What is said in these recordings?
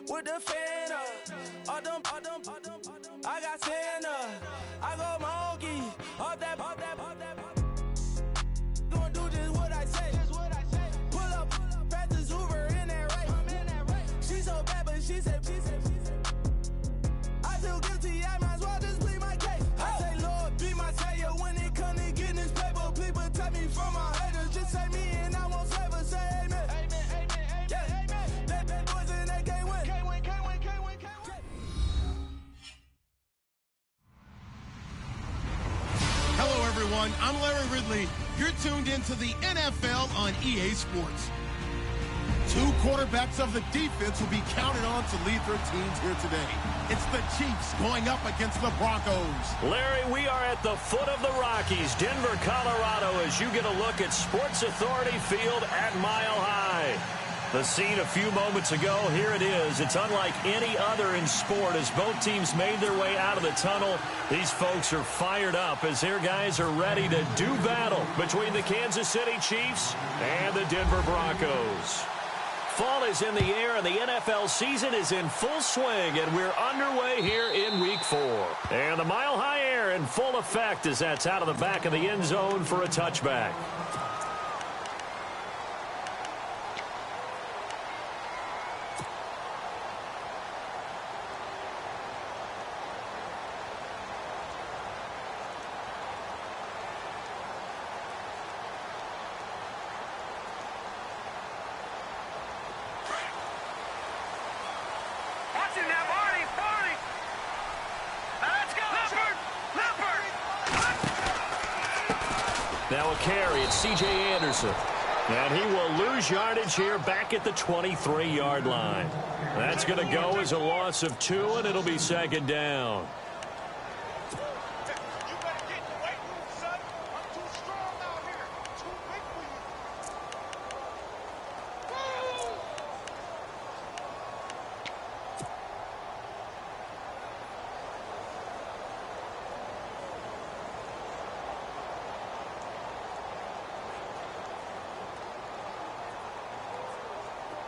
with the fan up. All them, I got Santa. I go monkey. All that. Gonna do just what I say. Pull up, fastest Uber in that race. She so bad, but she said. I feel guilty, I might as well just plead my case. I say, Lord, be my savior when it comes to getting this paper. People tell me from my haters, just say me and I won't save her. Say amen. Yeah. Bad boys in that game win. Hello, everyone. I'm Larry Ridley. You're tuned into the NFL on EA Sports. Two quarterbacks of the defense will be counted on to lead their teams here today. It's the Chiefs going up against the Broncos. Larry, we are at the foot of the Rockies, Denver, Colorado, as you get a look at Sports Authority Field at Mile High. The scene a few moments ago, here it is. It's unlike any other in sport as both teams made their way out of the tunnel. These folks are fired up as their guys are ready to do battle between the Kansas City Chiefs and the Denver Broncos. Fall is in the air, and the NFL season is in full swing, and we're underway here in Week 4. And the Mile High air in full effect as that's out of the back of the end zone for a touchback. Now a carry, it's C.J. Anderson. And he will lose yardage here back at the 23-yard line. That's going to go as a loss of 2, and it'll be second down.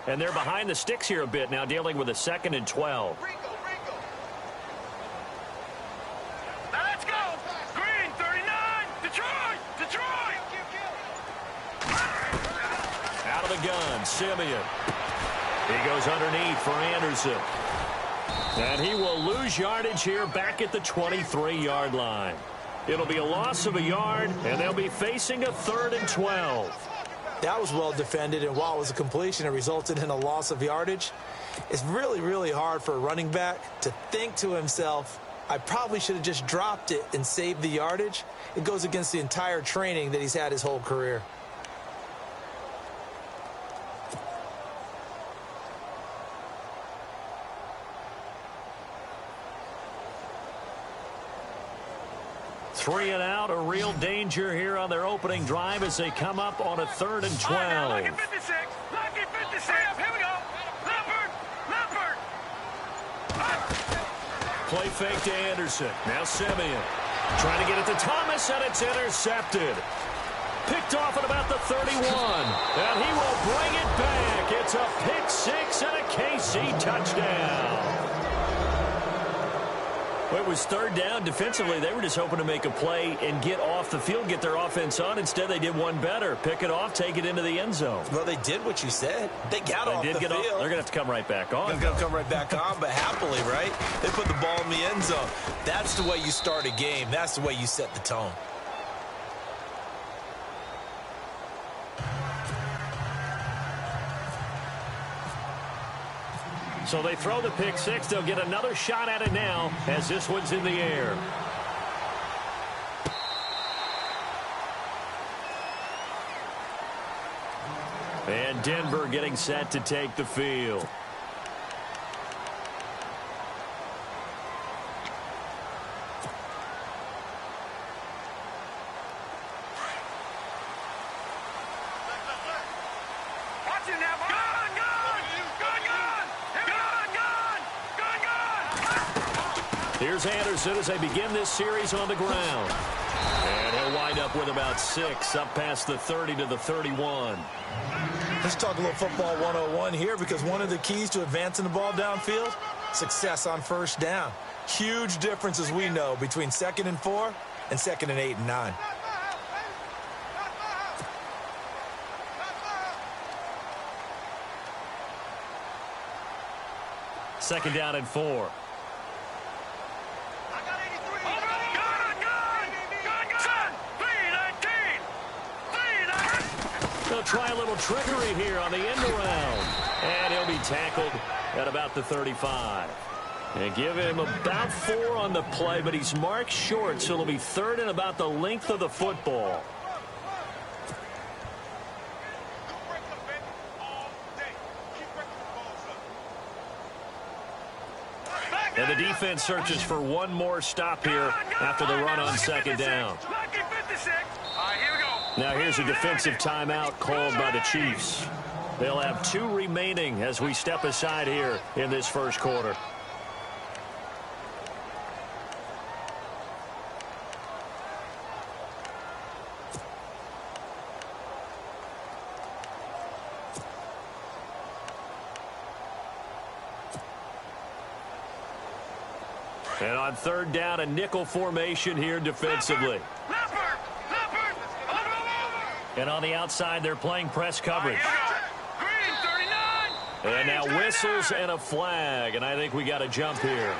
And they're behind the sticks here a bit now, dealing with a 2nd and 12. Now let's go. Green, 39. Detroit. Out of the gun, Simeon. He goes underneath for Anderson. And he will lose yardage here back at the 23-yard line. It'll be a loss of a yard, and they'll be facing a 3rd and 12. That was well defended, and while it was a completion, it resulted in a loss of yardage. It's really, really hard for a running back to think to himself, I probably should have just dropped it and saved the yardage. It goes against the entire training that he's had his whole career. Three and out, a real danger here on their opening drive as they come up on a 3rd and 12. Lucky 56. Lucky 56. Here we go. Leopard. Play fake to Anderson. Now Simeon trying to get it to Thomas, and it's intercepted. Picked off at about the 31. And he will bring it back. It's a pick 6 and a KC touchdown. Well, it was 3rd down. Defensively, they were just hoping to make a play and get off the field, get their offense on. Instead, they did one better. Pick it off, take it into the end zone. Well, they did what you said. They got off the field. They're going to have to come right back on. They're going to come right back on, but happily, right? They put the ball in the end zone. That's the way you start a game. That's the way you set the tone. So they throw the pick 6. They'll get another shot at it now as this one's in the air. And Denver getting set to take the field. Here's Anderson as they begin this series on the ground. And he'll wind up with about 6 up past the 30 to the 31. Let's talk a little football 101 here, because one of the keys to advancing the ball downfield, success on first down. Huge difference, as we know, between 2nd and 4 and 2nd and 8 and 9. Second down and 4. They'll try a little trickery here on the end around. And he'll be tackled at about the 35. And give him about 4 on the play, but he's marked short, so it'll be 3rd and about the length of the football. And the defense searches for one more stop here after the run on 2nd down. Now here's a defensive timeout called by the Chiefs. They'll have 2 remaining as we step aside here in this first quarter. And on 3rd down, a nickel formation here defensively. And on the outside, they're playing press coverage. And now whistles and a flag, and I think we got a jump here.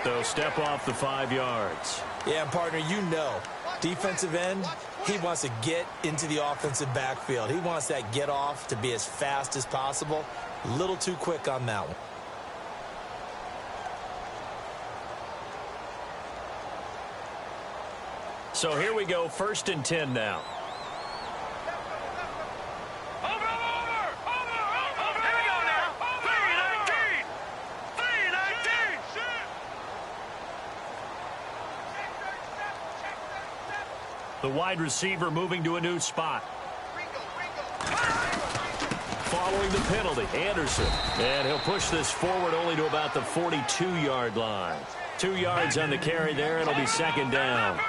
So step off the 5 yards. Yeah, and partner, you know, defensive end, he wants to get into the offensive backfield. He wants that get off to be as fast as possible. A little too quick on that one. So here we go, 1st and 10 now. The wide receiver moving to a new spot. Following the penalty, Anderson. And he'll push this forward only to about the 42-yard line. 2 yards on the carry there. It'll be 2nd down.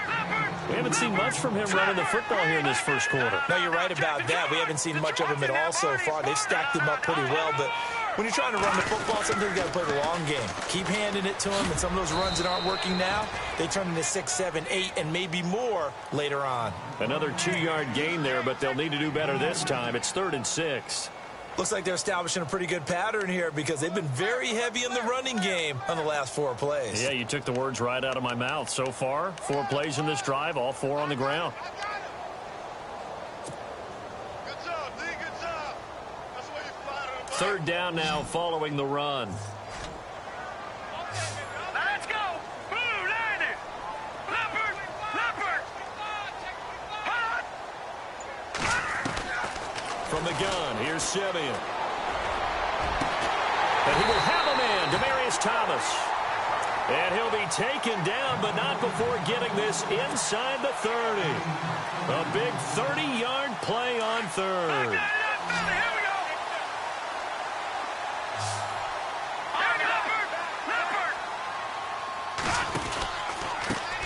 We haven't seen much from him running the football here in this first quarter. No, you're right about that. We haven't seen much of him at all so far. They've stacked him up pretty well, but when you're trying to run the football, sometimes you got to play the long game. Keep handing it to him, and some of those runs that aren't working now, they turn into 6, 7, 8, and maybe more later on. Another 2-yard gain there, but they'll need to do better this time. It's 3rd and 6. Looks like they're establishing a pretty good pattern here, because they've been very heavy in the running game on the last 4 plays. Yeah, you took the words right out of my mouth. So far, 4 plays in this drive, all 4 on the ground. Good job, D. Good job. That's where you fly. 3rd down now following the run. Let's go. Blue, landed. Leopard. Hot. From the gun, here's Simeon. And he will have a man, Demaryius Thomas. And he'll be taken down, but not before getting this inside the 30. A big 30-yard play on 3rd. Here we go. Leopard.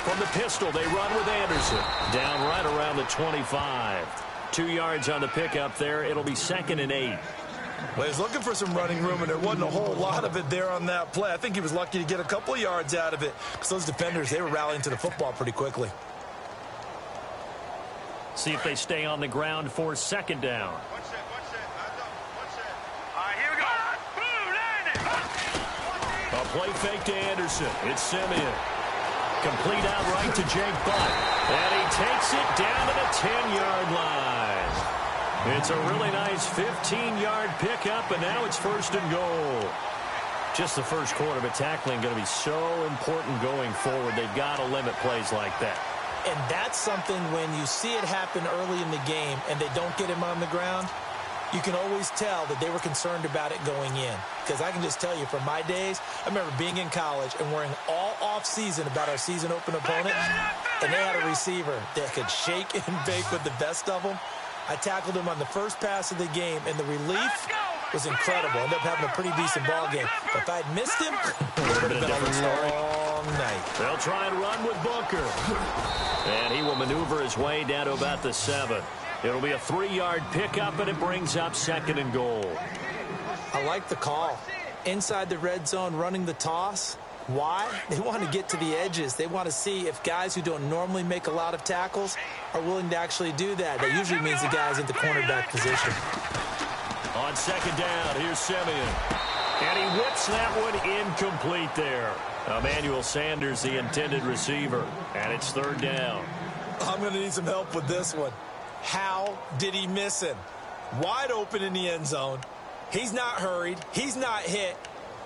From the pistol, they run with Anderson. Down right around the 25. 2 yards on the pickup there. It'll be 2nd and 8. Well, he's looking for some running room, and there wasn't a whole lot of it there on that play. I think he was lucky to get a couple of yards out of it, because those defenders, they were rallying to the football pretty quickly. See if they stay on the ground for 2nd down. One set. All right, here we go. Blue, landed. A play fake to Anderson. It's Simeon. Complete out right to Jake Butt. And he takes it down to the 10-yard line. It's a really nice 15-yard pickup, and now it's 1st and goal. Just the first quarter, but tackling going to be so important going forward. They've got to limit plays like that. And that's something when you see it happen early in the game and they don't get him on the ground, you can always tell that they were concerned about it going in. Because I can just tell you, from my days, I remember being in college and worrying all off-season about our season-open opponent, and they had a receiver that could shake and bake with the best of them. I tackled him on the first pass of the game, and the relief was incredible. Ended up having a pretty decent ball game. But if I'd missed him, it would have been a long night. They'll try and run with Booker. And he will maneuver his way down to about the 7. It'll be a 3-yard pickup, and it brings up 2nd and goal. I like the call. Inside the red zone, running the toss. Why? They want to get to the edges. They want to see if guys who don't normally make a lot of tackles are willing to actually do that. That usually means the guy's in the cornerback position. On 2nd down, here's Simeon. And he whips that one incomplete there. Emmanuel Sanders, the intended receiver. And it's 3rd down. I'm going to need some help with this one. How did he miss him? Wide open in the end zone. He's not hurried. He's not hit.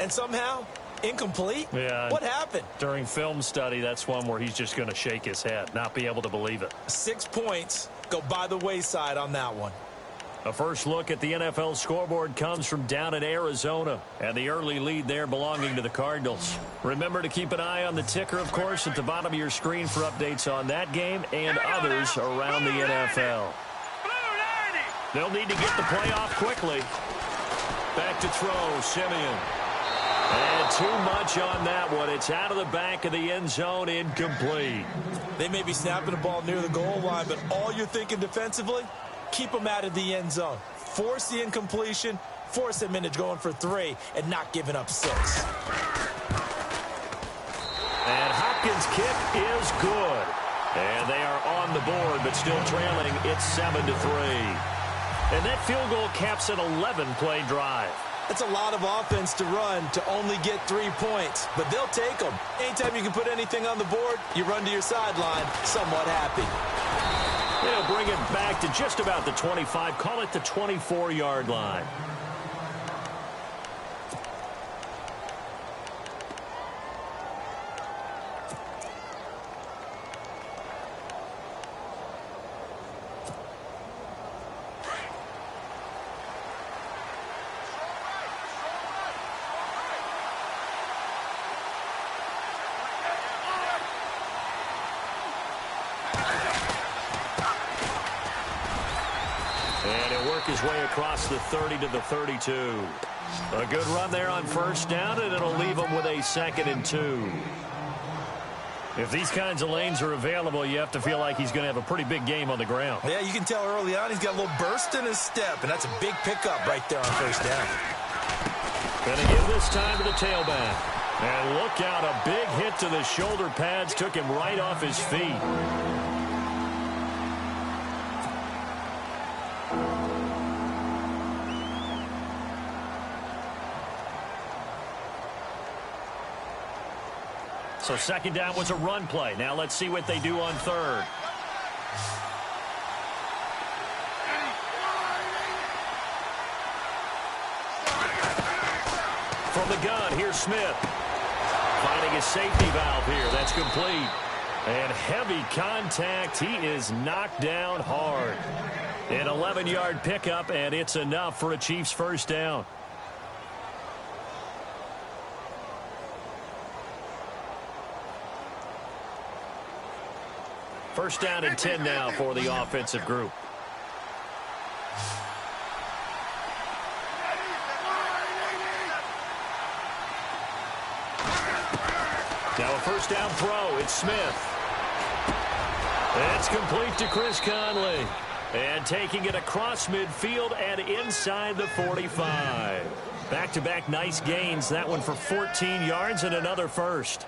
And somehow, incomplete? Yeah. What happened? During film study, that's one where he's just going to shake his head, not be able to believe it. 6 points go by the wayside on that one. A first look at the NFL scoreboard comes from down in Arizona, and the early lead there belonging to the Cardinals. Remember to keep an eye on the ticker, of course, at the bottom of your screen for updates on that game and others around the NFL. They'll need to get the play off quickly. Back to throw, Simeon. And too much on that one. It's out of the back of the end zone, incomplete. They may be snapping the ball near the goal line, but all you're thinking defensively, keep them out of the end zone. Force the incompletion, force them into going for 3, and not giving up 6. And Hopkins' kick is good. And they are on the board, but still trailing. It's 7-3. And that field goal caps an 11-play drive. That's a lot of offense to run to only get 3 points, but they'll take them. Anytime you can put anything on the board, you run to your sideline somewhat happy. They'll bring it back to just about the 25, call it the 24-yard line. His way across the 30 to the 32. A good run there on 1st down, and it'll leave him with a 2nd and 2. If these kinds of lanes are available, you have to feel like he's going to have a pretty big game on the ground. Yeah, you can tell early on he's got a little burst in his step, and that's a big pickup right there on 1st down. Going to give this time to the tailback. And look out, a big hit to the shoulder pads took him right off his feet. So 2nd down was a run play. Now let's see what they do on 3rd. From the gun, here's Smith. Finding his safety valve here. That's complete. And heavy contact. He is knocked down hard. An 11-yard pickup, and it's enough for a Chiefs 1st down. First down and 10 now for the offensive group. Now a 1st down throw. It's Smith. It's complete to Chris Conley. And taking it across midfield and inside the 45. Back-to-back nice gains. That one for 14 yards and another first.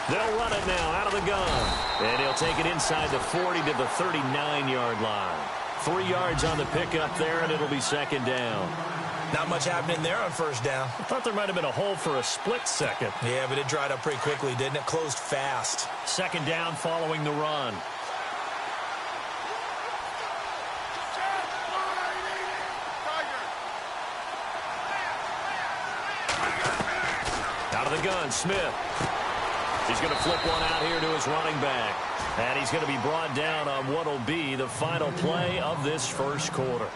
They'll run it now out of the gun. And he'll take it inside the 40 to the 39-yard line. 3 yards on the pickup there, and it'll be 2nd down. Not much happening there on 1st down. I thought there might have been a hole for a split second. Yeah, but it dried up pretty quickly, didn't it? Closed fast. 2nd down following the run. Out of the gun, Smith. He's going to flip one out here to his running back. And he's going to be brought down on what will be the final play of this 1st quarter.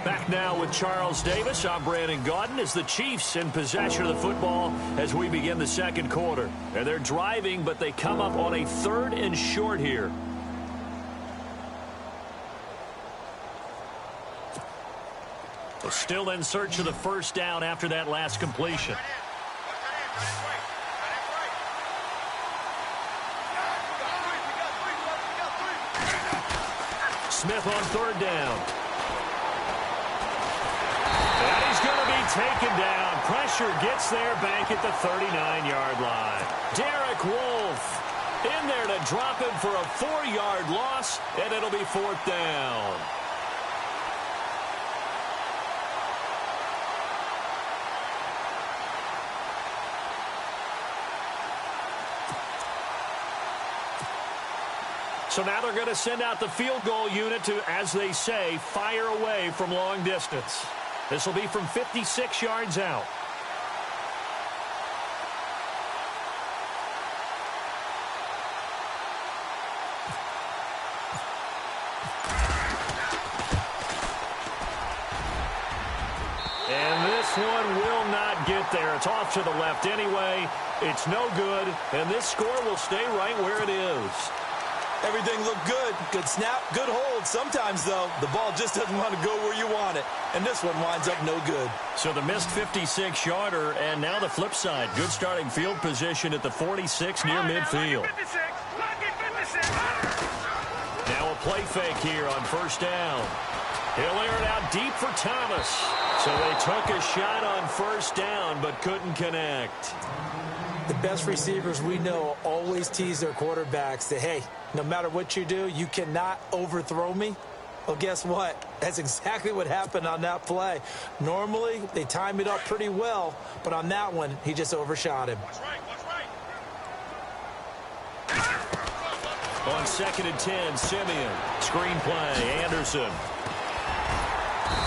Back now with Charles Davis. I'm Brandon Gaudin as the Chiefs in possession of the football as we begin the second quarter. And they're driving, but they come up on a 3rd and short here. They're still in search of the first down after that last completion. Smith on 3rd down. And he's going to be taken down. Pressure gets there back at the 39-yard line. Derek Wolfe in there to drop him for a 4-yard loss, and it'll be 4th down. So now they're going to send out the field goal unit to, as they say, fire away from long distance. This will be from 56 yards out. And this one will not get there. It's off to the left anyway. It's no good, and this score will stay right where it is. Everything looked good. Good snap, good hold. Sometimes, though, the ball just doesn't want to go where you want it. And this one winds up no good. So the missed 56-yarder, and now the flip side. Good starting field position at the 46 near midfield. Now a play fake here on 1st down. He'll air it out deep for Thomas. So they took a shot on 1st down, but couldn't connect. The best receivers we know always tease their quarterbacks that, hey, no matter what you do, you cannot overthrow me. Well, guess what? That's exactly what happened on that play. Normally, they time it up pretty well, but on that one, he just overshot him. On 2nd and 10, Simeon. Screen play, Anderson.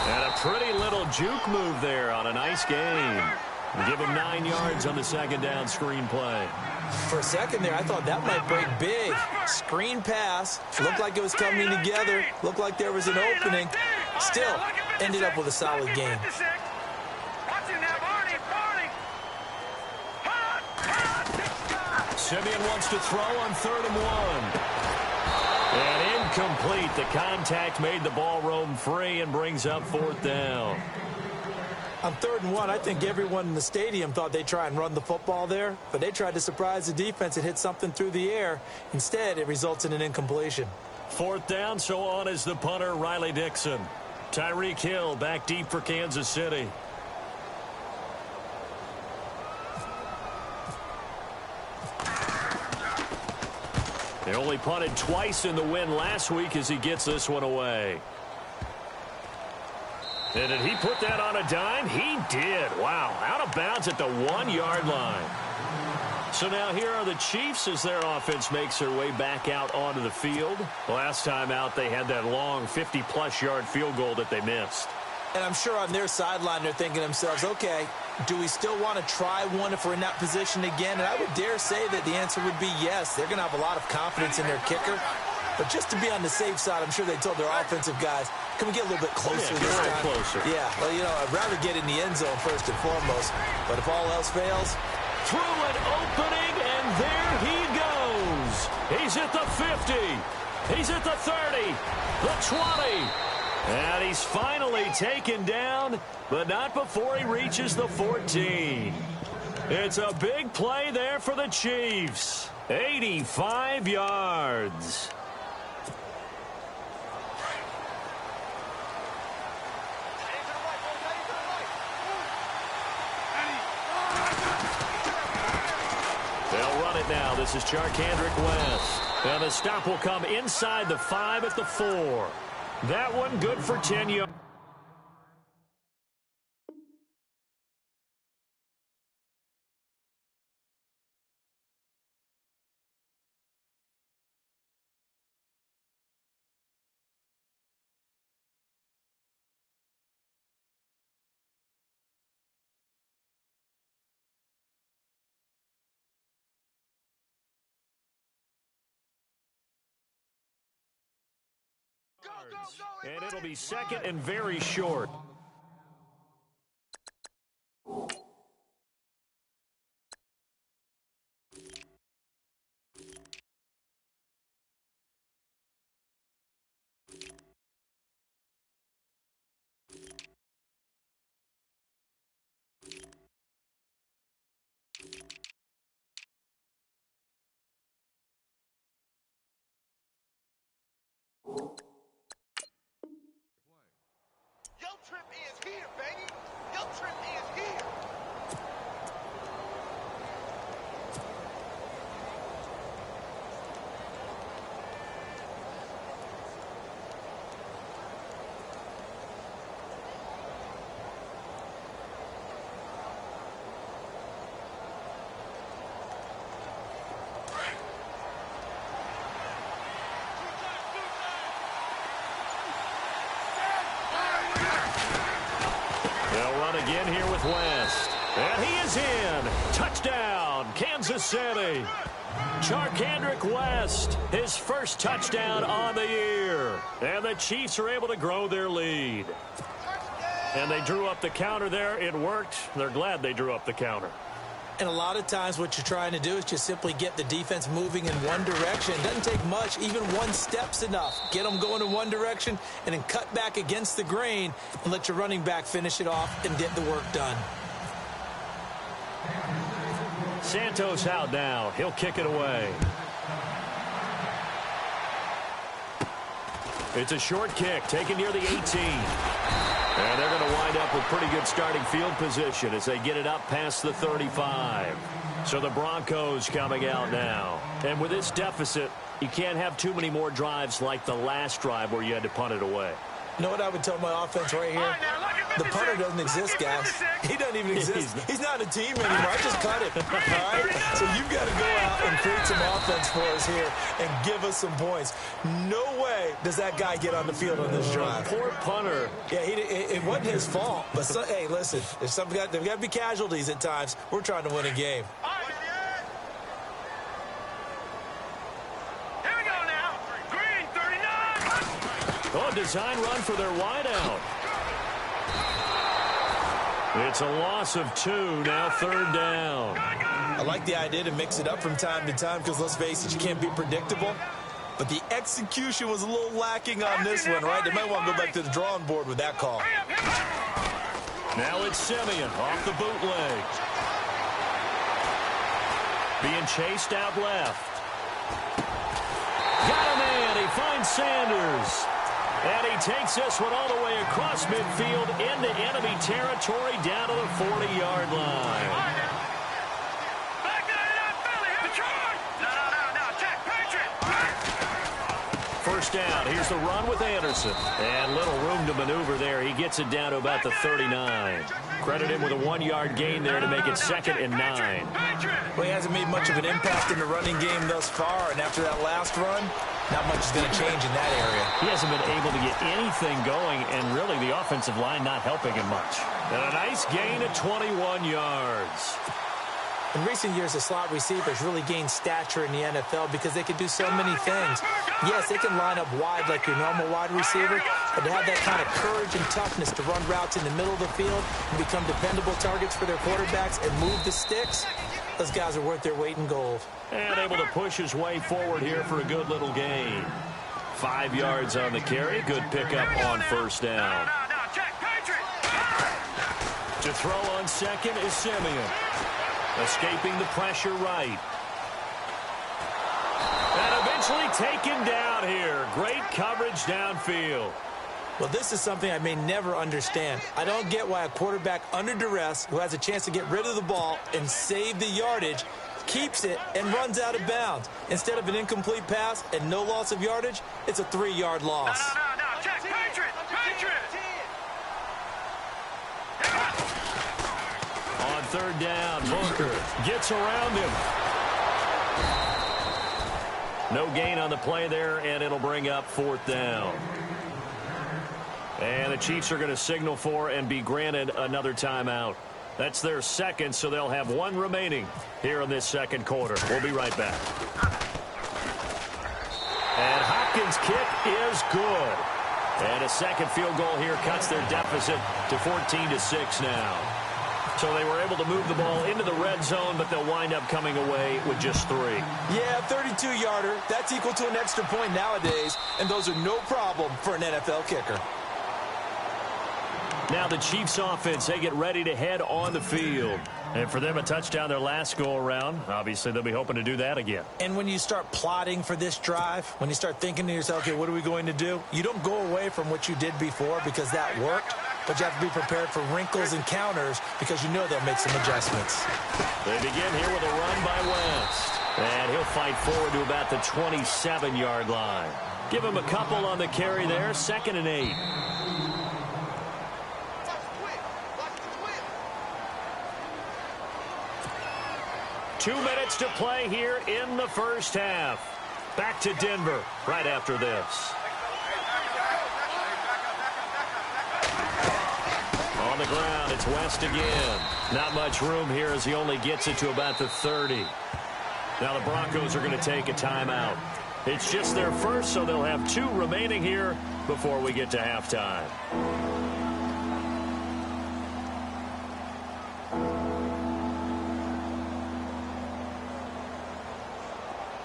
And a pretty little juke move there on a nice game. Give him 9 yards on the 2nd down screen play. For a second there, I thought that might break big. Screen pass. Looked like it was coming together. Looked like there was an opening. Still, ended up with a solid game. Simeon wants to throw on 3rd and 1. And incomplete. The contact made the ball roam free and brings up 4th down. On 3rd and 1, I think everyone in the stadium thought they'd try and run the football there, but they tried to surprise the defense and hit something through the air. Instead, it results in an incompletion. 4th down, so on is the punter, Riley Dixon. Tyreek Hill back deep for Kansas City. They only punted twice in the win last week as he gets this one away. And did he put that on a dime? He did. Wow. Out of bounds at the 1-yard line. So now here are the Chiefs as their offense makes their way back out onto the field. Last time out, they had that long 50-plus yard field goal that they missed. And I'm sure on their sideline, they're thinking to themselves, okay, do we still want to try one if we're in that position again? And I would dare say that the answer would be yes. They're going to have a lot of confidence in their kicker. But just to be on the safe side, I'm sure they told their offensive guys, can we get a little bit closer this time? Closer. Yeah, well, you know, I'd rather get in the end zone first and foremost. But if all else fails, through an opening, and there he goes. He's at the 50. He's at the 30, the 20. And he's finally taken down, but not before he reaches the 14. It's a big play there for the Chiefs. 85 yards. They'll run it now. This is Charkandrick West. And the stop will come inside the 5 at the 4. That one good for 10 yards. yards. And it'll be second and very short. Your trip is here, baby. Your trip is here. They'll run again here with West. And he is in. Touchdown, Kansas City. Charkandrick West, his first touchdown on the year. And the Chiefs are able to grow their lead. And they drew up the counter there. It worked. They're glad they drew up the counter. And a lot of times what you're trying to do is just simply get the defense moving in one direction. It doesn't take much. Even one step's enough. Get them going in one direction and then cut back against the grain and let your running back finish it off and get the work done. Santos out now. He'll kick it away. It's a short kick taken near the 18. And they're going to wind up with pretty good starting field position as they get it up past the 35. So the Broncos coming out now. And with this deficit, you can't have too many more drives like the last drive where you had to punt it away. You know what I would tell my offense right here? The punter doesn't exist, guys. He doesn't even exist. He's not a team anymore. I just cut him. All right? So you've got to go out and create some offense for us here and give us some points. No way does that guy get on the field on this drive. Poor punter. Yeah, it wasn't his fault. But, hey, listen, there's got to be casualties at times. We're trying to win a game. Oh, design run for their wideout. It's a loss of 2, now third down. I like the idea to mix it up from time to time because, let's face it, you can't be predictable. But the execution was a little lacking on this one, right? They might want to go back to the drawing board with that call. Now it's Simeon off the bootleg. Being chased out left. Got a man. He finds Sanders. And he takes this one all the way across midfield into enemy territory down to the 40-yard line. First down. Here's the run with Anderson. And little room to maneuver there. He gets it down to about the 39. Credit him with a 1-yard gain there to make it 2nd and 9. Well, he hasn't made much of an impact in the running game thus far. And after that last run, not much is going to change in that area. He hasn't been able to get anything going, and really the offensive line not helping him much. And a nice gain of 21 yards. In recent years, the slot receivers really gained stature in the NFL because they can do so many things. Yes, they can line up wide like your normal wide receiver, but to have that kind of courage and toughness to run routes in the middle of the field and become dependable targets for their quarterbacks and move the sticks, those guys are worth their weight in gold. And able to push his way forward here for a good little gain. 5 yards on the carry. Good pickup on first down. To throw on second is Simeon. Escaping the pressure right. And eventually taken down here. Great coverage downfield. Well, this is something I may never understand. I don't get why a quarterback under duress who has a chance to get rid of the ball and save the yardage keeps it and runs out of bounds. Instead of an incomplete pass and no loss of yardage, it's a 3-yard loss. No. Check. Patriot. On third down, Booker gets around him. No gain on the play there, and it'll bring up 4th down. And the Chiefs are going to signal for and be granted another timeout. That's their second, so they'll have 1 remaining here in this second quarter. We'll be right back. And Hopkins' kick is good. And a second field goal here cuts their deficit to 14-6 now. So they were able to move the ball into the red zone, but they'll wind up coming away with just 3. Yeah, 32-yarder. That's equal to an extra point nowadays, and those are no problem for an NFL kicker. Now the Chiefs offense, they get ready to head on the field. And for them, a touchdown their last go-around. Obviously, they'll be hoping to do that again. And when you start plotting for this drive, when you start thinking to yourself, okay, what are we going to do? You don't go away from what you did before because that worked. But you have to be prepared for wrinkles and counters because you know they'll make some adjustments. They begin here with a run by Wentz. And he'll fight forward to about the 27-yard line. Give him a couple on the carry there, 2nd and 8. Two minutes to play here in the first half. Back to Denver right after this. On the ground, it's West again. Not much room here as he only gets it to about the 30. Now the Broncos are going to take a timeout. It's just their first, so they'll have 2 remaining here before we get to halftime.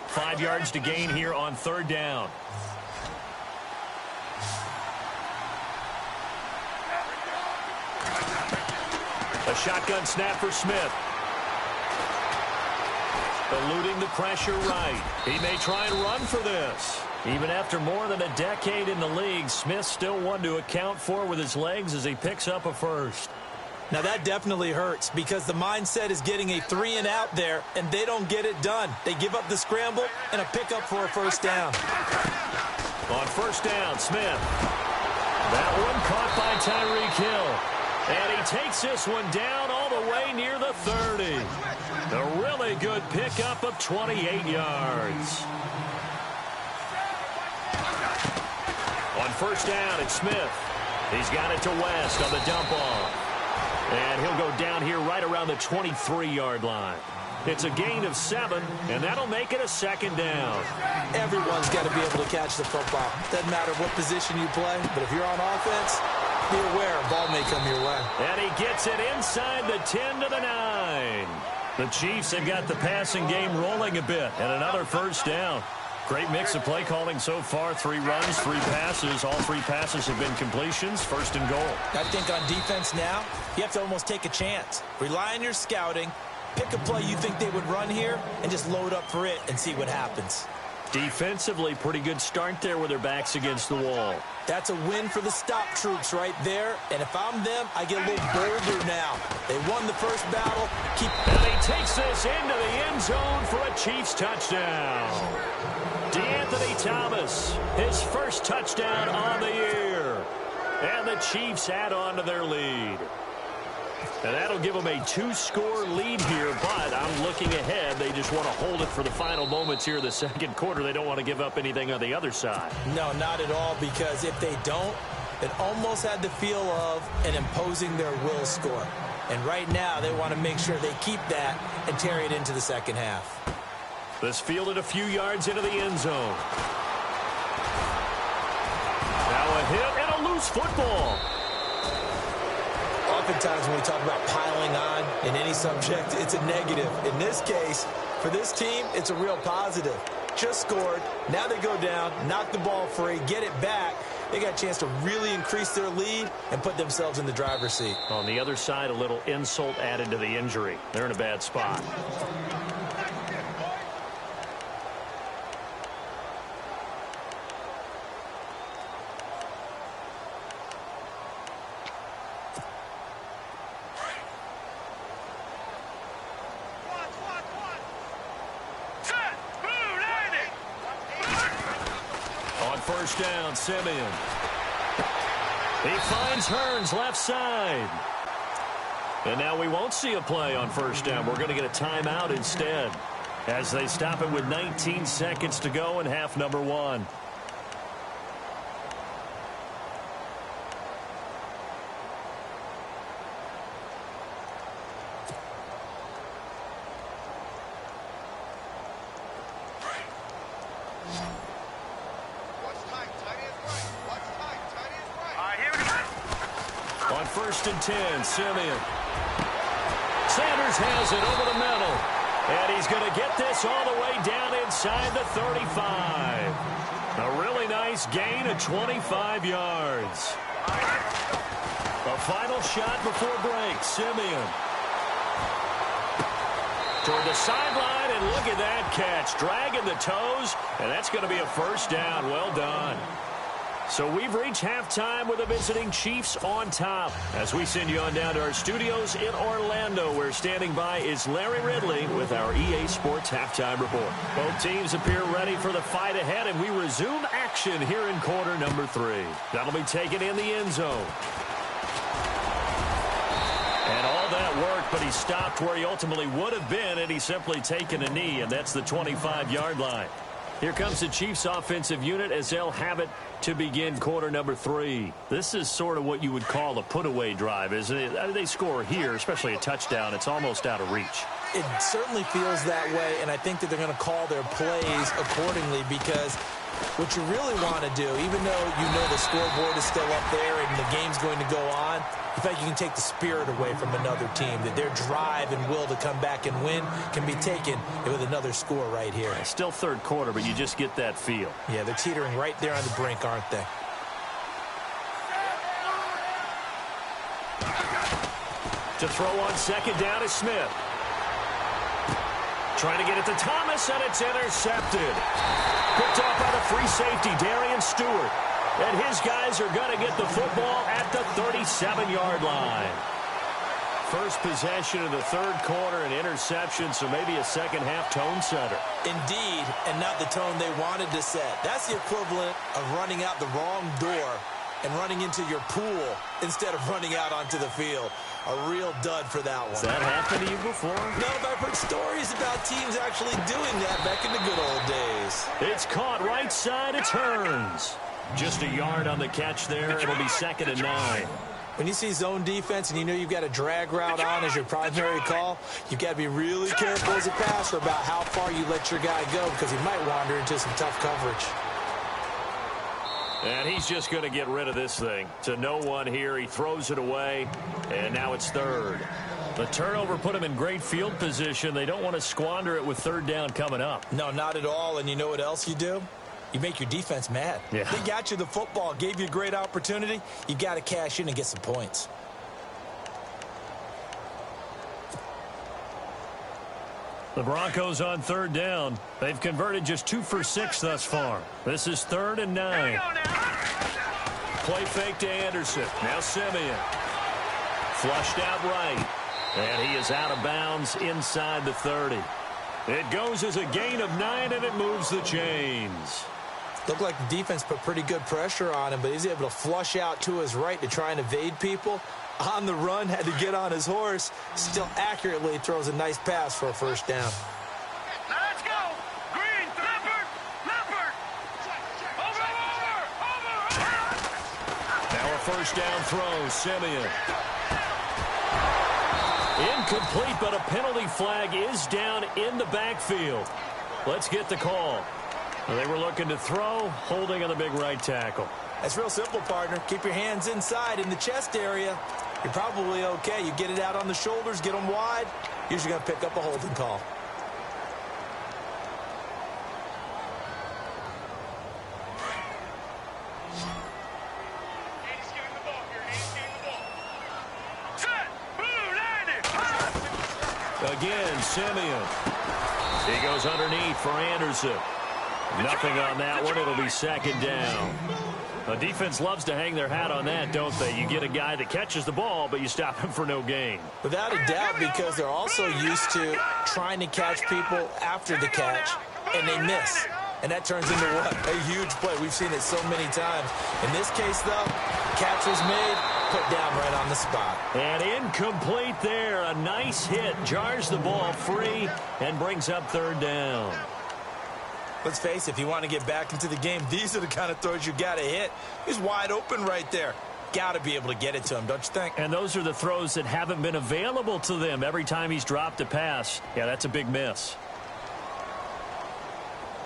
Five yards to gain here on 3rd down. A shotgun snap for Smith. Eluding the pressure right. He may try and run for this. Even after more than a decade in the league, Smith still one to account for with his legs as he picks up a first. Now that definitely hurts because the mindset is getting a 3-and-out there, and they don't get it done. They give up the scramble and a pickup for a first down. On 1st down, Smith. That one caught by Tyreek Hill. And he takes this one down all the way near the 30. A really good pickup of 28 yards. On 1st down, it's Smith. He's got it to West on the dump off. And he'll go down here right around the 23-yard line. It's a gain of 7, and that'll make it a 2nd down. Everyone's got to be able to catch the football. Doesn't matter what position you play, but if you're on offense, be aware a ball may come your way. And he gets it inside the 10 to the 9. The Chiefs have got the passing game rolling a bit, and another first down. Great mix of play calling so far. 3 runs, 3 passes. All 3 passes have been completions. 1st and goal. I think on defense now, you have to almost take a chance. Rely on your scouting. Pick a play you think they would run here and just load up for it and see what happens. Defensively, pretty good start there with their backs against the wall. That's a win for the stop troops right there. And if I'm them, I get a little bolder now. They won the first battle. And he takes this into the end zone for a Chiefs touchdown. DeAnthony Thomas, his first touchdown on the year. And the Chiefs add on to their lead. And that'll give them a 2-score lead here, but I'm looking ahead. They just want to hold it for the final moments here in the 2nd quarter. They don't want to give up anything on the other side. No, not at all, because if they don't, it almost had the feel of an imposing their will score. And right now, they want to make sure they keep that and carry it into the 2nd half. This fielded a few yards into the end zone. Now a hit and a loose football. Oftentimes when we talk about piling on in any subject, it's a negative. In this case, for this team, it's a real positive. Just scored. Now they go down, knock the ball free, get it back. They got a chance to really increase their lead and put themselves in the driver's seat. On the other side, a little insult added to the injury. They're in a bad spot. First down, Simeon. He finds Hearns left side. And now we won't see a play on first down. We're going to get a timeout instead as they stop it with 19 seconds to go in half number 1. first and 10. Simeon. Sanders has it over the middle. And he's going to get this all the way down inside the 35. A really nice gain of 25 yards. A final shot before break. Simeon. Toward the sideline, and look at that catch. Dragging the toes, and that's going to be a first down. Well done. So we've reached halftime with the visiting Chiefs on top. As we send you on down to our studios in Orlando, where standing by is Larry Ridley with our EA Sports Halftime Report. Both teams appear ready for the fight ahead, and we resume action here in quarter number 3. That'll be taken in the end zone. And all that work, but he stopped where he ultimately would have been, and he's simply taken a knee, and that's the 25-yard line. Here comes the Chiefs offensive unit as they'll have it to begin quarter number 3. This is sort of what you would call a put-away drive, isn't it? I mean, they score here, especially a touchdown. It's almost out of reach. It certainly feels that way, and I think that they're going to call their plays accordingly, because what you really want to do, even though you know the scoreboard is still up there and the game's going to go on, you think you can take the spirit away from another team, that their drive and will to come back and win can be taken with another score right here. Still third quarter, but you just get that feel. Yeah, they're teetering right there on the brink, aren't they? To throw on second down is Smith. Trying to get it to Thomas, and it's intercepted. Picked off by the free safety, Darian Stewart. And his guys are going to get the football at the 37-yard line. First possession of the third quarter, an interception, so maybe a second-half tone setter. Indeed, and not the tone they wanted to set. That's the equivalent of running out the wrong door and running into your pool instead of running out onto the field. A real dud for that one. Has that happened to you before? No, but I've heard stories about teams actually doing that back in the good old days. It's caught right side, it turns. Just a yard on the catch there. It'll be 2nd and 9. When you see zone defense and you know you've got a drag route on as your primary call, you've got to be really careful as a passer about how far you let your guy go, because he might wander into some tough coverage. And he's just going to get rid of this thing. To no one here. He throws it away, and now it's 3rd. The turnover put him in great field position. They don't want to squander it with 3rd down coming up. No, not at all. And you know what else you do? You make your defense mad. Yeah. They got you the football, gave you a great opportunity. You got to cash in and get some points. The Broncos on 3rd down. They've converted just 2 for 6 thus far. This is 3rd and 9. Play fake to Anderson. Now Simeon. Flushed out right. And he is out of bounds inside the 30. It goes as a gain of 9, and it moves the chains. Looked like the defense put pretty good pressure on him, but he's able to flush out to his right to try and evade people. On the run, had to get on his horse. Still accurately throws a nice pass for a first down. Now let's go. Green, Leopard. Over. Now a first down throw, Simeon. Incomplete, but a penalty flag is down in the backfield. Let's get the call. They were looking to throw, holding on the big right tackle. That's real simple, partner. Keep your hands inside in the chest area. You're probably okay. You get it out on the shoulders, get them wide. Usually going to pick up a holding call. Again, Simeon. He goes underneath for Anderson. Nothing on that one. It'll be 2nd down. The defense loves to hang their hat on that, don't they? You get a guy that catches the ball, but you stop him for no gain. Without a doubt, because they're also used to trying to catch people after the catch, and they miss. And that turns into what? A huge play. We've seen it so many times. In this case, though, catch was made, put down right on the spot. And incomplete there. A nice hit. Jars the ball free and brings up 3rd down. Let's face it, if you want to get back into the game, these are the kind of throws you got to hit. He's wide open right there. Got to be able to get it to him, don't you think? And those are the throws that haven't been available to them every time he's dropped a pass. Yeah, that's a big miss.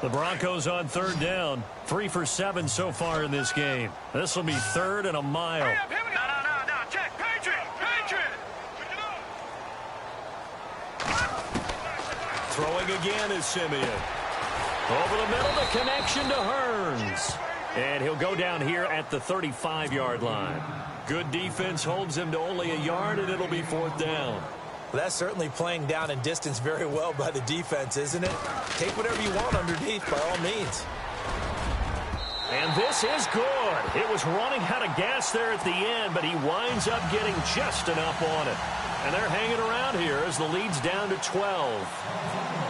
The Broncos on 3rd down. 3 for 7 so far in this game. This will be 3rd and a mile. No. Check. Throwing again is Simeon. Over the middle, the connection to Hearns. And he'll go down here at the 35-yard line. Good defense holds him to only a yard, and it'll be 4th down. Well, that's certainly playing down in distance very well by the defense, isn't it? Take whatever you want underneath by all means. And this is good. It was running out of gas there at the end, but he winds up getting just enough on it. And they're hanging around here as the lead's down to 12.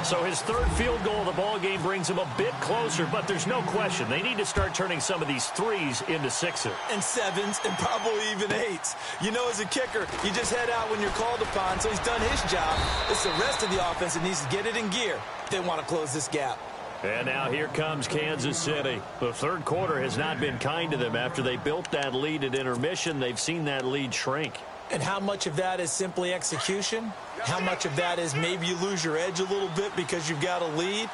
So his 3rd field goal of the ball game brings him a bit closer, but there's no question they need to start turning some of these 3s into 6s. And 7s and probably even 8s. You know, as a kicker, you just head out when you're called upon, so he's done his job. It's the rest of the offense that needs to get it in gear if they want to close this gap. And now here comes Kansas City. The 3rd quarter has not been kind to them. After they built that lead at intermission, they've seen that lead shrink. And how much of that is simply execution? How much of that is maybe you lose your edge a little bit because you've got a lead?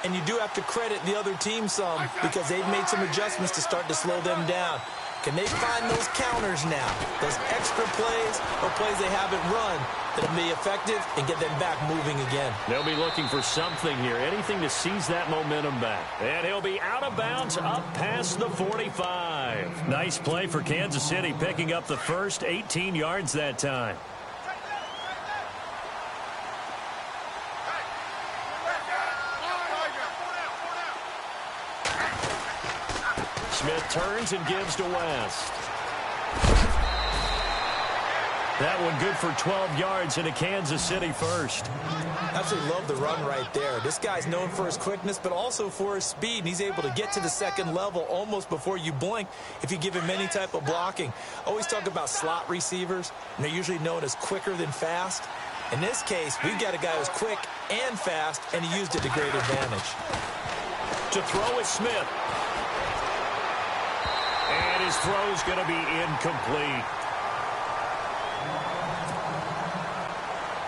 And you do have to credit the other team some because they've made some adjustments to start to slow them down. Can they find those counters now, those extra plays or plays they haven't run that'll be effective and get them back moving again? They'll be looking for something here, anything to seize that momentum back. And he'll be out of bounds up past the 45. Nice play for Kansas City, picking up the first 18 yards that time. Smith turns and gives to West. That one good for 12 yards into Kansas City first. Absolutely love the run right there. This guy's known for his quickness, but also for his speed. And he's able to get to the 2nd level almost before you blink if you give him any type of blocking. Always talk about slot receivers, and they're usually known as quicker than fast. In this case, we've got a guy who's quick and fast, and he used it to great advantage. To throw is Smith. And his throw's going to be incomplete.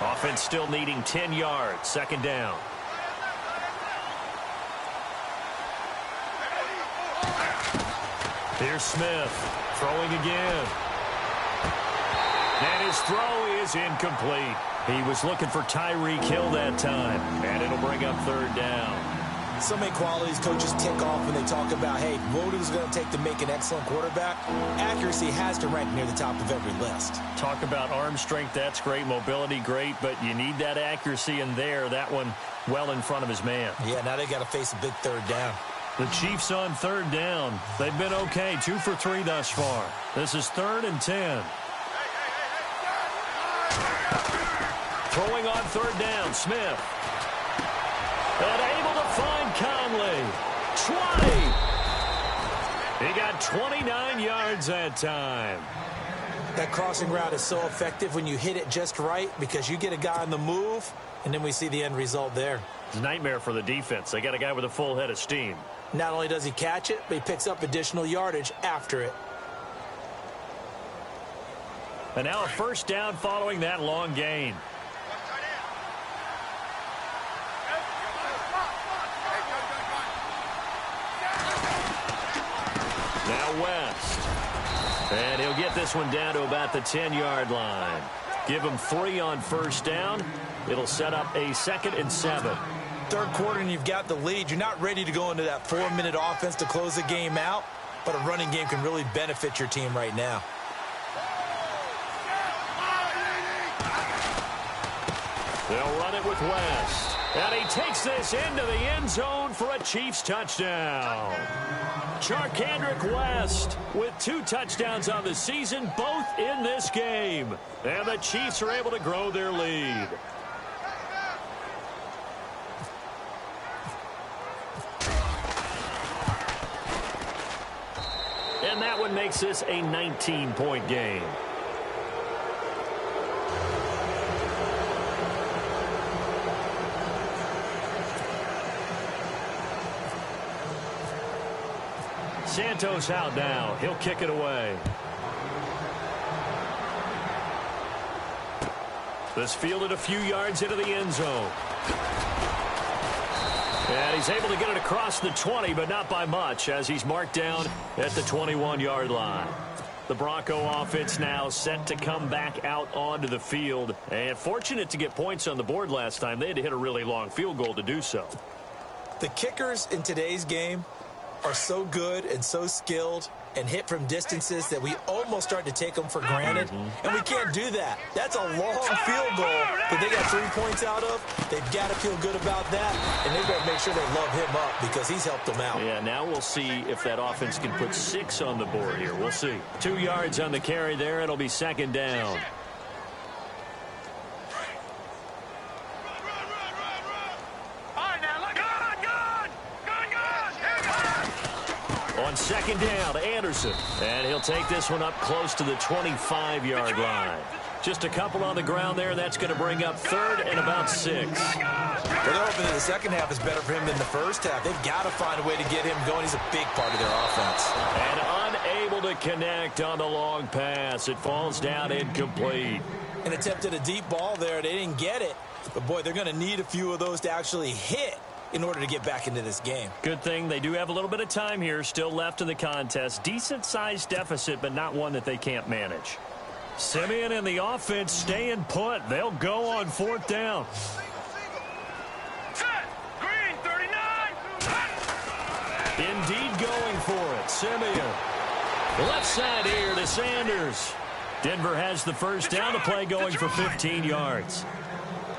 Offense still needing 10 yards. 2nd down. Here's Smith throwing again. And his throw is incomplete. He was looking for Tyreek Hill that time. And it'll bring up 3rd down. So many qualities coaches tick off when they talk about, hey, what is it going to take to make an excellent quarterback? Accuracy has to rank near the top of every list. Talk about arm strength, that's great. Mobility, great, but you need that accuracy in there. That one well in front of his man. Yeah, now they got to face a big 3rd down. The Chiefs on 3rd down. They've been okay, 2 for 3 thus far. This is 3rd and 10. Throwing on 3rd down, Smith. And able to find Conley. 20. He got 29 yards that time. That crossing route is so effective when you hit it just right because you get a guy on the move, and then we see the end result there. It's a nightmare for the defense. They got a guy with a full head of steam. Not only does he catch it, but he picks up additional yardage after it. And now a 1st down following that long gain. Now West. And he'll get this one down to about the 10-yard line. Give him 3 on 1st down. It'll set up a 2nd and 7. 3rd quarter and you've got the lead. You're not ready to go into that 4-minute offense to close the game out, but a running game can really benefit your team right now. They'll run it with West. And he takes this into the end zone for a Chiefs touchdown. Charkandrick West with 2 touchdowns on the season, both in this game. And the Chiefs are able to grow their lead. And that one makes this a 19-point game. Santos out now. He'll kick it away. This fielded a few yards into the end zone. And he's able to get it across the 20, but not by much, as he's marked down at the 21-yard line. The Bronco offense now set to come back out onto the field. And fortunate to get points on the board last time. They had to hit a really long field goal to do so. The kickers in today's game are so good and so skilled and hit from distances that we almost start to take them for granted. And we can't do that. That's a long field goal that they got 3 points out of. They've got to feel good about that, and they've got to make sure they love him up because he's helped them out. Yeah, now we'll see if that offense can put 6 on the board here. We'll see. 2 yards on the carry there. It'll be second down. On second down, Anderson. And he'll take this one up close to the 25-yard line. Just a couple on the ground there. That's going to bring up third and about 6. Well, they're hoping that the second half is better for him than the first half. They've got to find a way to get him going. He's a big part of their offense. And unable to connect on the long pass. It falls down incomplete. And attempted a deep ball there. They didn't get it. But, boy, they're going to need a few of those to actually hit in order to get back into this game. Good thing they do have a little bit of time here still left in the contest. Decent-sized deficit, but not one that they can't manage. Simeon and the offense staying put. They'll go on fourth down. Set. Green, 39. Indeed going for it. Simeon. Left side here to Sanders. Denver has the first down. The play going for 15 yards.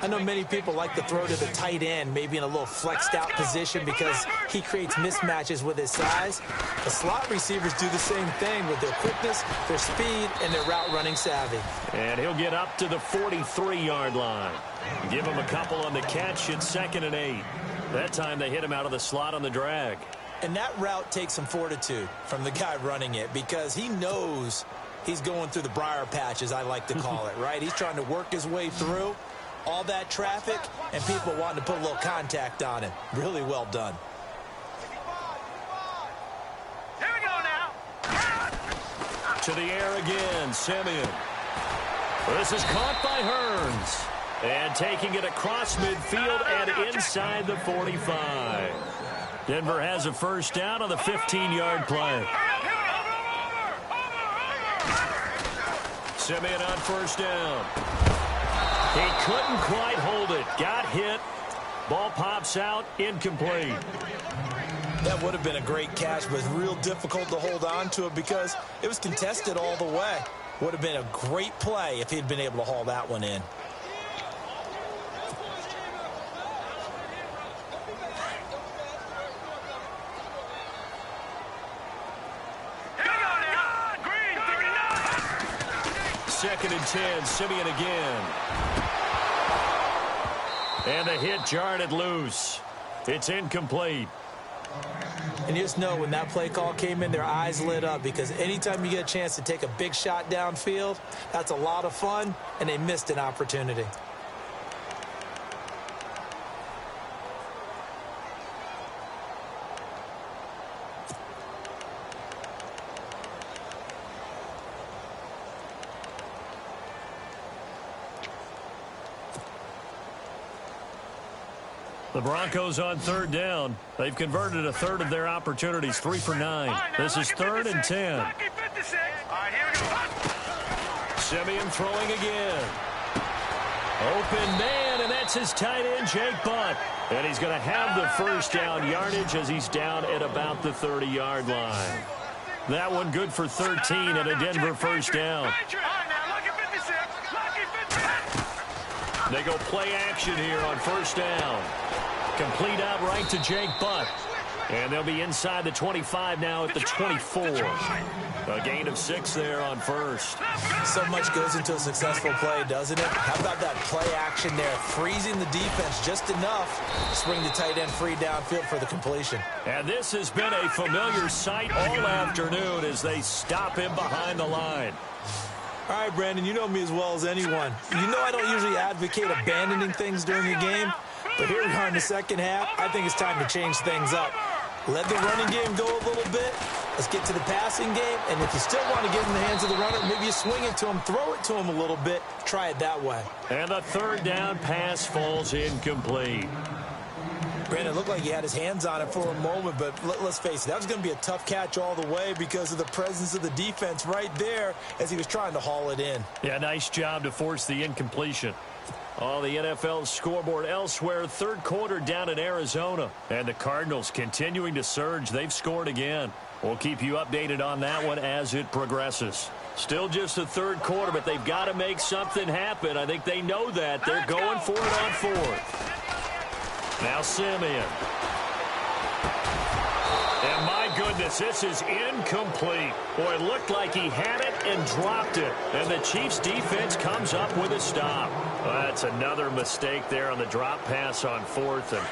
I know many people like to throw to the tight end, maybe in a little flexed out position because he creates mismatches with his size. The slot receivers do the same thing with their quickness, their speed, and their route running savvy. And he'll get up to the 43-yard line. Give him a couple on the catch. It's 2nd and 8. That time they hit him out of the slot on the drag. And that route takes some fortitude from the guy running it because he knows he's going through the briar patch, as I like to call it, right? He's trying to work his way through all that traffic and people wanting to put a little contact on him. Really well done. Here we go now. To the air again, Simeon. This is caught by Hearns. And taking it across midfield and inside the 45. Denver has a first down on the 15-yard play. Simeon on first down. He couldn't quite hold it. Got hit. Ball pops out. Incomplete. That would have been a great catch, but it's real difficult to hold on to it because it was contested all the way. Would have been a great play if he'd been able to haul that one in. Green, 39. 2nd and 10. Simeon again. And the hit jarred it loose. It's incomplete. And you just know when that play call came in, their eyes lit up because anytime you get a chance to take a big shot downfield, that's a lot of fun, and they missed an opportunity. The Broncos on third down. They've converted a third of their opportunities, 3 for 9. This is 3rd and 10. All right, here we go. Simeon throwing again. Open man, and that's his tight end, Jake Butt. And he's going to have the first down yardage as he's down at about the 30-yard line. That one good for 13 and a Denver first down. They go play action here on first down. Complete out right to Jake Butt. And they'll be inside the 25 now at the 24. A gain of 6 there on first. So much goes into a successful play, doesn't it? How about that play action there? Freezing the defense just enough to swing the tight end free downfield for the completion. And this has been a familiar sight all afternoon as they stop him behind the line. All right, Brandon, you know me as well as anyone. You know I don't usually advocate abandoning things during a game, but here we are in the second half. I think it's time to change things up. Let the running game go a little bit. Let's get to the passing game, and if you still want to get in the hands of the runner, maybe you swing it to him, throw it to him a little bit, try it that way. And the third down pass falls incomplete. Brandon, it looked like he had his hands on it for a moment, but let's face it, that was going to be a tough catch all the way because of the presence of the defense right there as he was trying to haul it in. Yeah, nice job to force the incompletion. On the NFL scoreboard elsewhere, third quarter down in Arizona. And the Cardinals continuing to surge. They've scored again. We'll keep you updated on that one as it progresses. Still just the third quarter, but they've got to make something happen. I think they know that. They're going for it on fourth. Now Simeon. And my goodness, this is incomplete. Boy, it looked like he had it and dropped it. And the Chiefs defense comes up with a stop. Well, that's another mistake there on the drop pass on fourth. And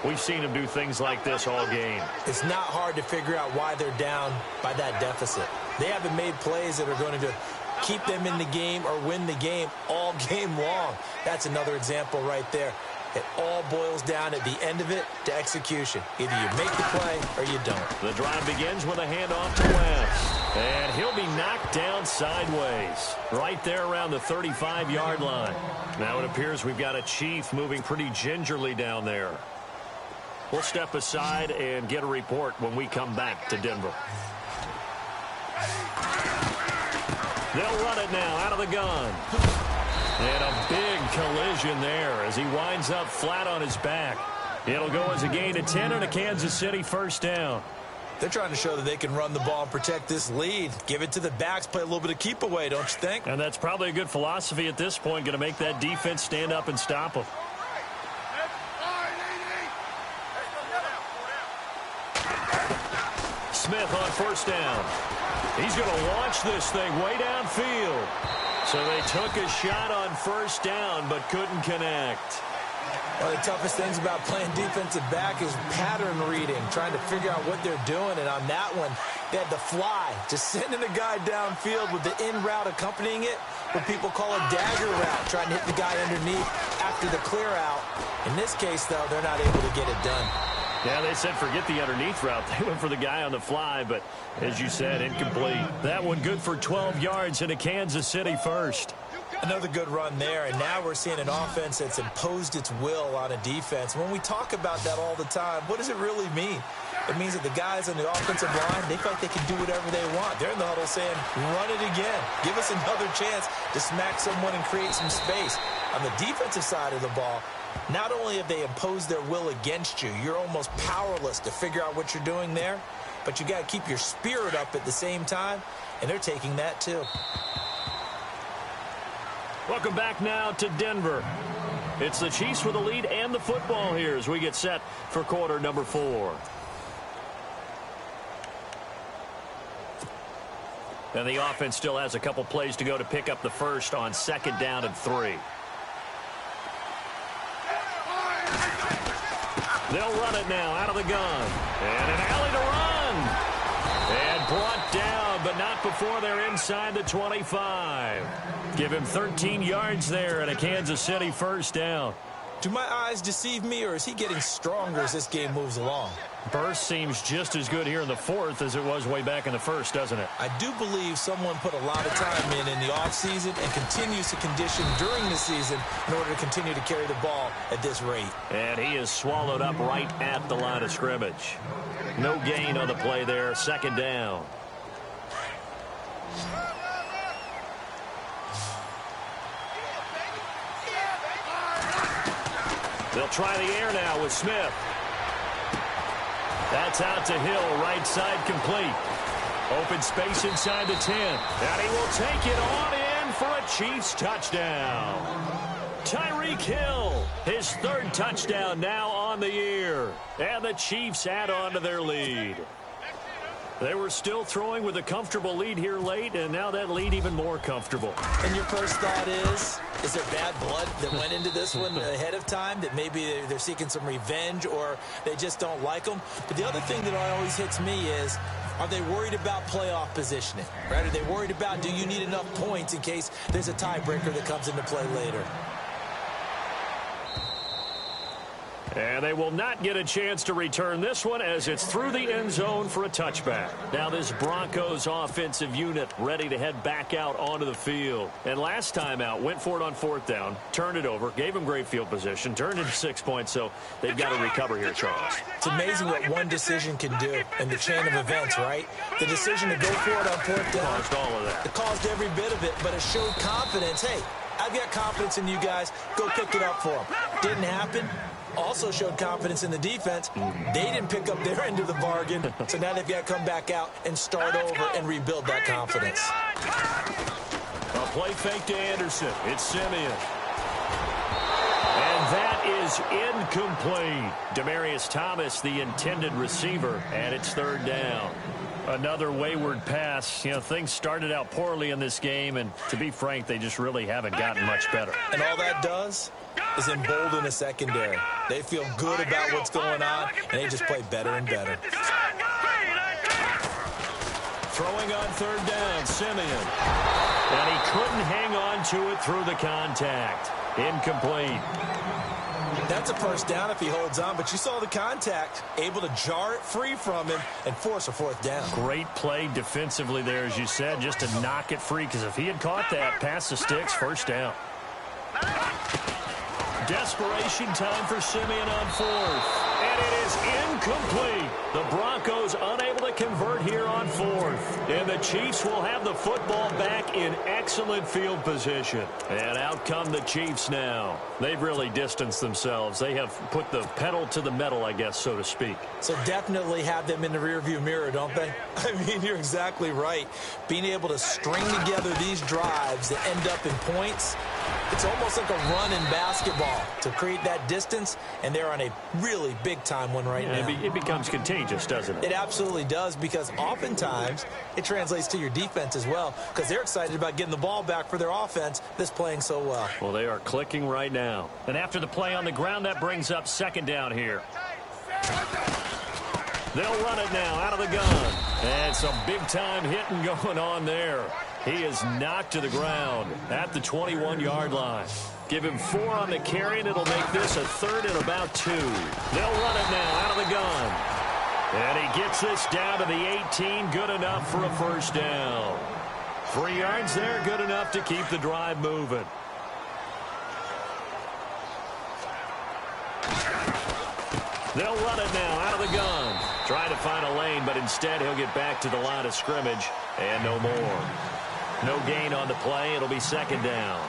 we've seen him do things like this all game. It's not hard to figure out why they're down by that deficit. They haven't made plays that are going to keep them in the game or win the game all game long. That's another example right there. It all boils down at the end of it to execution. Either you make the play or you don't. The drive begins with a handoff to West. And he'll be knocked down sideways. Right there around the 35-yard line. Now it appears we've got a Chief moving pretty gingerly down there. We'll step aside and get a report when we come back to Denver. They'll run it now out of the gun. And a big collision there as he winds up flat on his back. It'll go as a gain of 10 and a Kansas City first down. They're trying to show that they can run the ball and protect this lead. Give it to the backs, play a little bit of keep away, don't you think? And that's probably a good philosophy at this point, going to make that defense stand up and stop them. Smith on first down. He's going to launch this thing way downfield. So they took a shot on first down but couldn't connect. One of the toughest things about playing defensive back is pattern reading, trying to figure out what they're doing. And on that one, they had the fly, just sending a guy downfield with the in route accompanying it, what people call a dagger route, trying to hit the guy underneath after the clear out. In this case, though, they're not able to get it done. Yeah, they said forget the underneath route. They went for the guy on the fly, but as you said, incomplete. That one good for 12 yards in a Kansas City first. Another good run there, and now we're seeing an offense that's imposed its will on a defense. When we talk about that all the time, what does it really mean? It means that the guys on the offensive line, they feel like they can do whatever they want. They're in the huddle saying, run it again. Give us another chance to smack someone and create some space. On the defensive side of the ball, not only have they imposed their will against you, you're almost powerless to figure out what you're doing there, but you got to keep your spirit up at the same time, and they're taking that too. Welcome back now to Denver. It's the Chiefs with the lead and the football here as we get set for quarter number 4. And the offense still has a couple plays to go to pick up the first on second down and 3. They'll run it now out of the gun. And an alley to run. And brought down, but not before they're inside the 25. Give him 13 yards there and a Kansas City first down. Do my eyes deceive me, or is he getting stronger as this game moves along? Burst seems just as good here in the fourth as it was way back in the first, doesn't it? I do believe someone put a lot of time in the offseason and continues to condition during the season in order to continue to carry the ball at this rate. And he is swallowed up right at the line of scrimmage. No gain on the play there, second down. They'll try the air now with Smith. That's out to Hill, right side complete. Open space inside the 10. And he will take it on in for a Chiefs touchdown. Tyreek Hill, his third touchdown now on the year. And the Chiefs add on to their lead. They were still throwing with a comfortable lead here late, and now that lead even more comfortable. And your first thought is there bad blood that went into this one ahead of time, that maybe they're seeking some revenge or they just don't like them? But the other thing that always hits me is, are they worried about playoff positioning? Right? Are they worried about, do you need enough points in case there's a tiebreaker that comes into play later? And they will not get a chance to return this one as it's through the end zone for a touchback. Now this Broncos offensive unit ready to head back out onto the field. And last time out, went for it on 4th down, turned it over, gave them great field position, turned into 6 points, so they've got to recover here, Charles. It's amazing what one decision can do in the chain of events, right? The decision to go for it on 4th down. Caused all of that. It caused every bit of it, but it showed confidence. Hey, I've got confidence in you guys. Go pick it up for them. Didn't happen. Also showed confidence in the defense. They didn't pick up their end of the bargain, so now they've got to come back out and start over and rebuild that confidence. A play fake to Anderson. It's Simeon. And that is incomplete. Demaryius Thomas, the intended receiver, and it's 3rd down. Another wayward pass. You know, things started out poorly in this game, and to be frank, they just really haven't gotten much better. And all that does is embolden a secondary. They feel good about what's going on, and they just play better and better. Throwing on 3rd down, Simeon. And he couldn't hang on to it through the contact. Incomplete. That's a 1st down if he holds on, but you saw the contact, able to jar it free from him and force a 4th down. Great play defensively there, as you said, just to knock it free, because if he had caught that, past the sticks, 1st down. Desperation time for Simeon on 4th. And it is incomplete. The Broncos unable to convert here on 4th. And the Chiefs will have the football back in excellent field position. And out come the Chiefs now. They've really distanced themselves. They have put the pedal to the metal, I guess, so to speak. So definitely have them in the rearview mirror, don't they? I mean, you're exactly right. Being able to string together these drives that end up in points, it's almost like a run in basketball to create that distance, and they're on a really big-time one right now. It becomes contagious, doesn't it? It absolutely does, because oftentimes it translates to your defense as well, because they're excited about getting the ball back for their offense that's playing so well. Well, they are clicking right now. And after the play on the ground, that brings up 2nd down here. They'll run it now out of the gun. And some big-time hitting going on there. He is knocked to the ground at the 21-yard line. Give him 4 on the carry, and it'll make this a 3rd and about 2. They'll run it now out of the gun. And he gets this down to the 18, good enough for a 1st down. 3 yards there, good enough to keep the drive moving. They'll run it now out of the gun. Trying to find a lane, but instead he'll get back to the line of scrimmage. And no more. No gain on the play. It'll be 2nd down.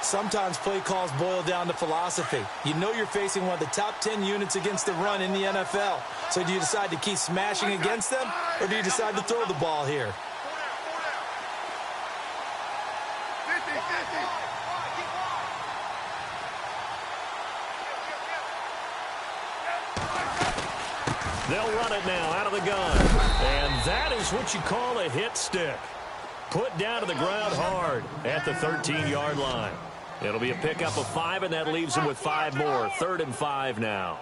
Sometimes play calls boil down to philosophy. You know you're facing one of the top 10 units against the run in the NFL. So do you decide to keep smashing against them, or do you decide to throw the ball here? They'll run it now out of the gun. And that is what you call a hit stick. Put down to the ground hard at the 13-yard line. It'll be a pickup of 5, and that leaves them with 5 more. 3rd and 5 now.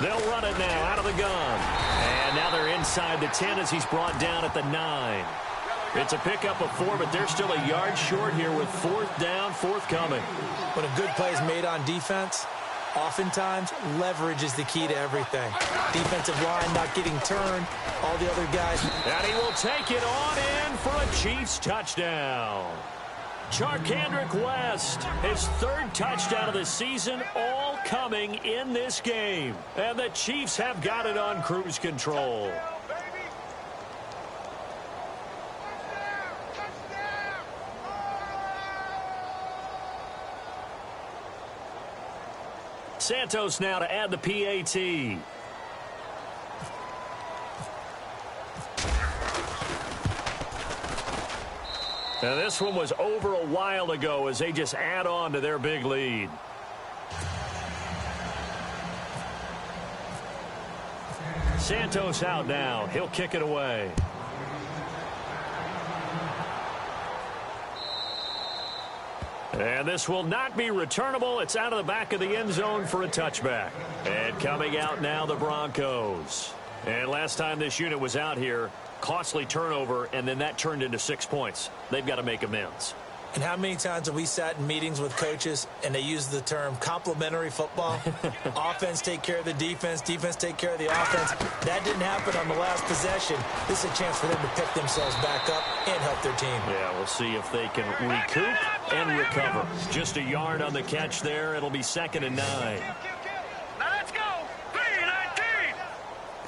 They'll run it now out of the gun. And now they're inside the 10 as he's brought down at the 9. It's a pickup of 4, but they're still a yard short here with 4th down, forthcoming. When a good play is made on defense, oftentimes leverage is the key to everything. Defensive line not getting turned, all the other guys. And he will take it on in for a Chiefs touchdown. Charkandrick West, his 3rd touchdown of the season, all coming in this game. And the Chiefs have got it on cruise control. Santos now to add the PAT. Now this one was over a while ago as they just add on to their big lead. Santos out now. He'll kick it away. And this will not be returnable. It's out of the back of the end zone for a touchback. And coming out now, the Broncos. And last time this unit was out here, costly turnover, and then that turned into 6 points. They've got to make amends. And how many times have we sat in meetings with coaches and they use the term complementary football? Offense take care of the defense, defense take care of the offense. That didn't happen on the last possession. This is a chance for them to pick themselves back up and help their team. Yeah, we'll see if they can recoup and recover. Just a yard on the catch there. It'll be 2nd and 9. Now let's go.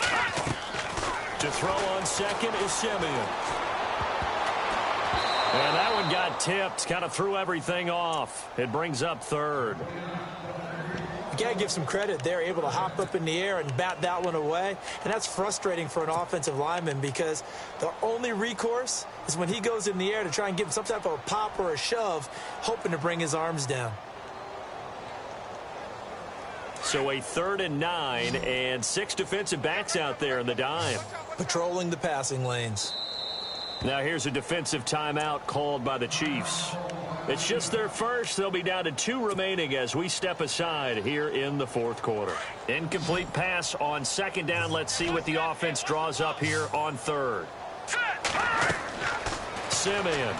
3-19. To throw on second is Simeon. And that one got tipped, kind of threw everything off. It brings up 3rd. You got to give some credit. They're able to hop up in the air and bat that one away. And that's frustrating for an offensive lineman because the only recourse is when he goes in the air to try and give some type of a pop or a shove, hoping to bring his arms down. So a 3rd and 9 and 6 defensive backs out there in the dime. Patrolling the passing lanes. Now here's a defensive timeout called by the Chiefs. It's just their first. They'll be down to 2 remaining as we step aside here in the 4th quarter. Incomplete pass on 2nd down. Let's see what the offense draws up here on 3rd. Simeon.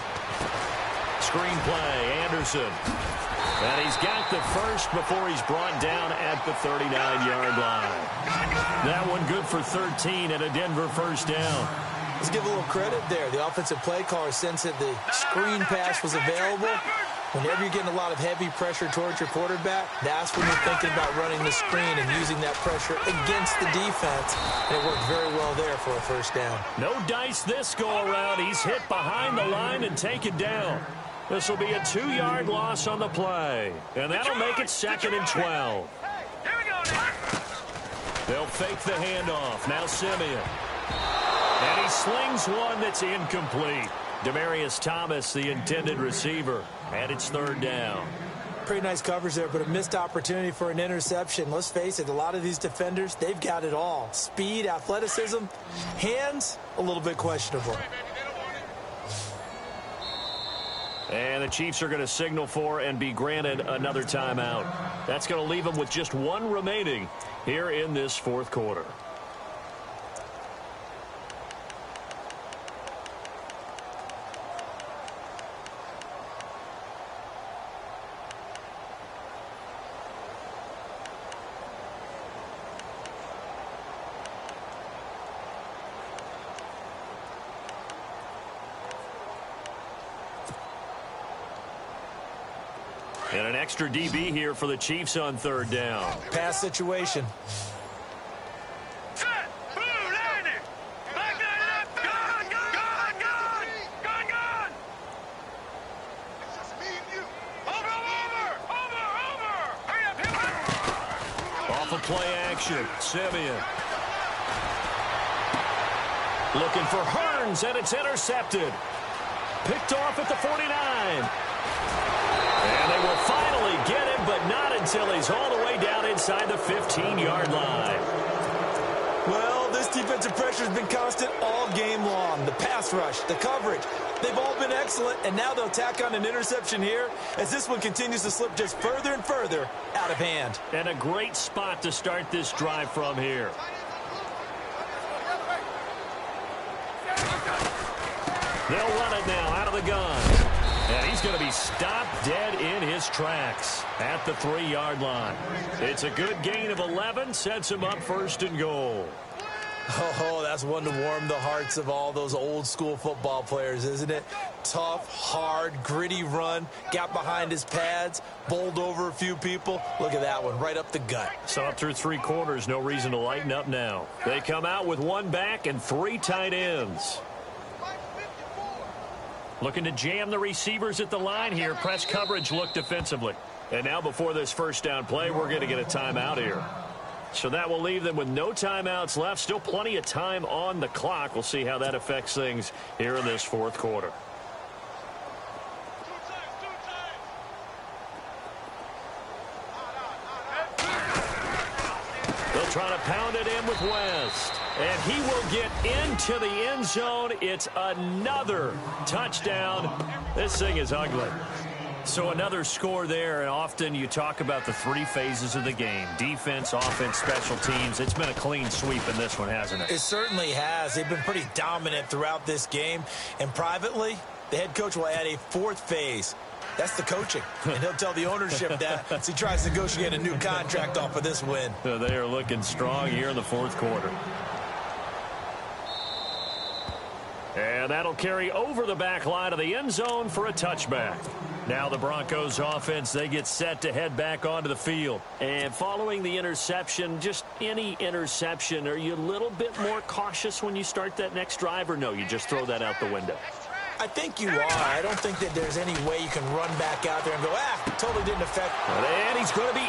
Screen play. Anderson. And he's got the first before he's brought down at the 39-yard line. That one good for 13 and a Denver first down. Let's give a little credit there. The offensive play caller sensed that the screen pass was available. Whenever you're getting a lot of heavy pressure towards your quarterback, that's when you're thinking about running the screen and using that pressure against the defense. And it worked very well there for a first down. No dice this go-around. He's hit behind the line and taken down. This will be a 2-yard loss on the play. And that'll make it 2nd and 12. Here we go, Nick. They'll fake the handoff. Now Simeon. And he slings one that's incomplete. Demarius Thomas, the intended receiver. And it's 3rd down. Pretty nice coverage there, but a missed opportunity for an interception. Let's face it, a lot of these defenders, they've got it all. Speed, athleticism, hands, a little bit questionable. And the Chiefs are going to signal for and be granted another timeout. That's going to leave them with just 1 remaining here in this 4th quarter. And an extra DB here for the Chiefs on 3rd down. Pass situation. Set. Blue, landing. Back there, left. Gone. It's just me and you. Over. Hurry up. Off of play action. Simeon. Looking for Hearns, and it's intercepted. Picked off at the 49. And they will finally get him, but not until he's all the way down inside the 15-yard line. Well, this defensive pressure has been constant all game long. The pass rush, the coverage, they've all been excellent, and now they'll tack on an interception here as this one continues to slip just further and further out of hand. And a great spot to start this drive from here. They'll run it now out of the gun. And he's going to be stopped dead in his tracks at the 3-yard line. It's a good gain of 11, sets him up 1st and goal. Oh, that's one to warm the hearts of all those old school football players, isn't it? Tough, hard, gritty run, got behind his pads, bowled over a few people. Look at that one, right up the gut. So up through 3 quarters, no reason to lighten up now. They come out with 1 back and 3 tight ends. Looking to jam the receivers at the line here. Press coverage look defensively. And now before this first down play, we're going to get a timeout here. So that will leave them with no timeouts left. Still plenty of time on the clock. We'll see how that affects things here in this 4th quarter. They'll try to pound it in with West. And he will get into the end zone. It's another touchdown. This thing is ugly. So another score there, and often you talk about the 3 phases of the game. Defense, offense, special teams. It's been a clean sweep in this one, hasn't it? It certainly has. They've been pretty dominant throughout this game. And privately, The head coach will add a fourth phase. That's the coaching. And he'll tell the ownership that as he tries to negotiate a new contract off of this win. They are looking strong here in the fourth quarter. And that'll carry over the back line of the end zone for a touchback. Now the Broncos offense, they get set to head back onto the field. And following the interception, just any interception, are you a little bit more cautious when you start that next drive, or no, you just throw that out the window? I think you are. I don't think that there's any way you can run back out there and go, totally didn't affect. And he's going to be